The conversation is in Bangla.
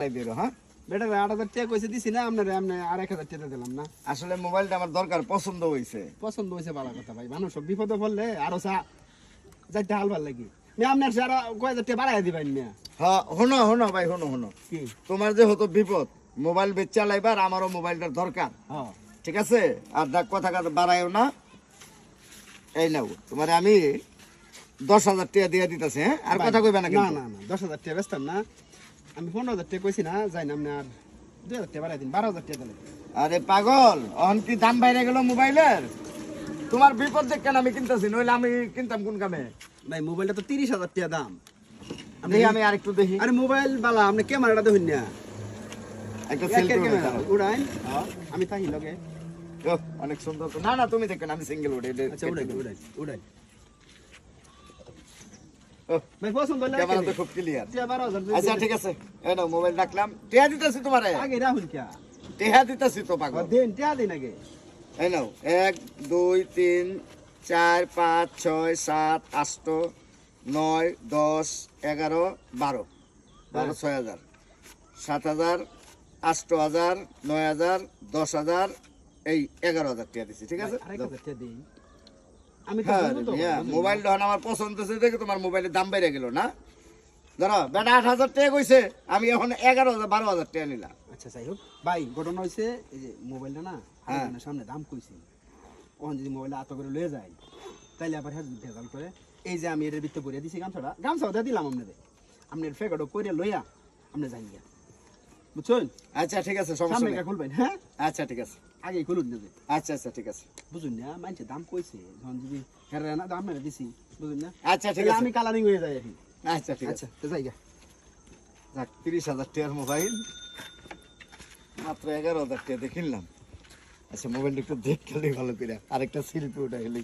হ্যাঁ বেটা 8,000 টাকা কইছে দিছি না আপনারে আপনি আর 1,000 টাকা দিলাম না আসলে মোবাইলটা আমার দরকার, পছন্দ হয়েছে। পছন্দ হইছে ভালো কথা ভাই মানুষ সব বিপদে পড়লে আরো যাইতে হালবার লাগি মে আপনার সারা কয় হাজার টাকা বাড়াই দিবেন মিয়া হ্যাঁ হনো হনো ভাই হনো কি তোমার যে হতো বিপদ মোবাইল বেচ চালাইবার, আমারও মোবাইলটার দরকার। হ্যাঁ ঠিক আছে, আর দেখ কথা বাড়াইও না। এই নাও তোমার আমি 10,000 টাকা দিয়ে দিতেছি। হ্যাঁ আর কথা কইবে না না কিন্তু। না না 10,000 টাকা বেচতাম না আমি 15,000 টাকা কইছি না যাই না আপনি আর 2,000 টাকা বাড়াই দিন 12,000 টাকা দিলেন আরে পাগল, অহন কি দাম বাইরে গেল মোবাইলের? তোমার বিপদ দেখেন আমি কিনতেছি, নইলে আমি কিনতাম কোন কামে? ভাই মোবাইলটা তো 30,000 টাকা দাম দেখি আমি আরেকটু দেখি। আরে মোবাইল বালা আপনি ক্যামেরাটা দেখুন না একটা একের সেলফি ক্যামেরা উঠাই। উড়াইন আমি থাকি লগে ওহ, অনেক সুন্দর তো। না না তুমি দেখেন, আমি সিঙ্গেল উঠে। আচ্ছা উড়াই ওহ, ভাই পছন্দ হলে ক্যামেরা তো খুব ক্লিয়ার। 12,000 আচ্ছা ঠিক আছে, এই নাও মোবাইল রাখলাম। টেহা দিতেছি তোমারে, আগে রাহুল কে টেহা দিতেছি তো পাগল। দেন টাকা দিন আগে এই নাও 1 2 3 4 5 6 7 8 9 10 11 12 12 6,000 7,000 8,000 9,000 10,000 এই 11,000 টাকা দিছি। ঠিক আছে, আরেক হাজার টাকা দিন আমি তো হ্যাঁ বলবো তো, মিয়া, বুঝলি? মোবাইলটা এখন আমার পছন্দ হয়েছে দেখে তোমার মোবাইলের দাম বেড়ে গেল না। ধরো বেটা 8,000 টাকা কইছে, আমি এখন 11,000 12,000 টাকা নিলাম। আচ্ছা যাই হোক ভাই ঘটনা হয়েছে এই যে মোবাইলটা না হ্যাঁ। আরেকজনের সামনে দাম কইছি ওখান যদি মোবাইলটা আত করে লয়ে যায় তাইলে আবার হ্যাঁ ভেজাল করে এই যে আমি এর ভিতরে পরিয়ে দিছি গামছাটা দিয়ে দিলাম আপনাদের আপনার ফেকটও করে লইয়া আপনি যাই গিয়া বুঝছেন আচ্ছা ঠিক আছে, সমস্যা সামনে নেই। খুলবেন হ্যাঁ আচ্ছা ঠিক আছে, আগেই খুলুন নেবে আচ্ছা আচ্ছা ঠিক আছে, বুঝুন না মানছে দাম কইছে যখন যদি হেরে না দাম মেরে দিছি বুঝুন না আচ্ছা ঠিক তাহলে আছে, আমি কালারিং হয়ে যাই আর কি আচ্ছা ঠিক আছে। আচ্ছা তো যাই গা যাক 30,000 টাকার মোবাইল মাত্র 11,000 টাকা দিয়ে কিনলাম। আচ্ছা মোবাইলটা একটু দেখতে ভালো করে আরেকটা সেলফি উঠে গেলি।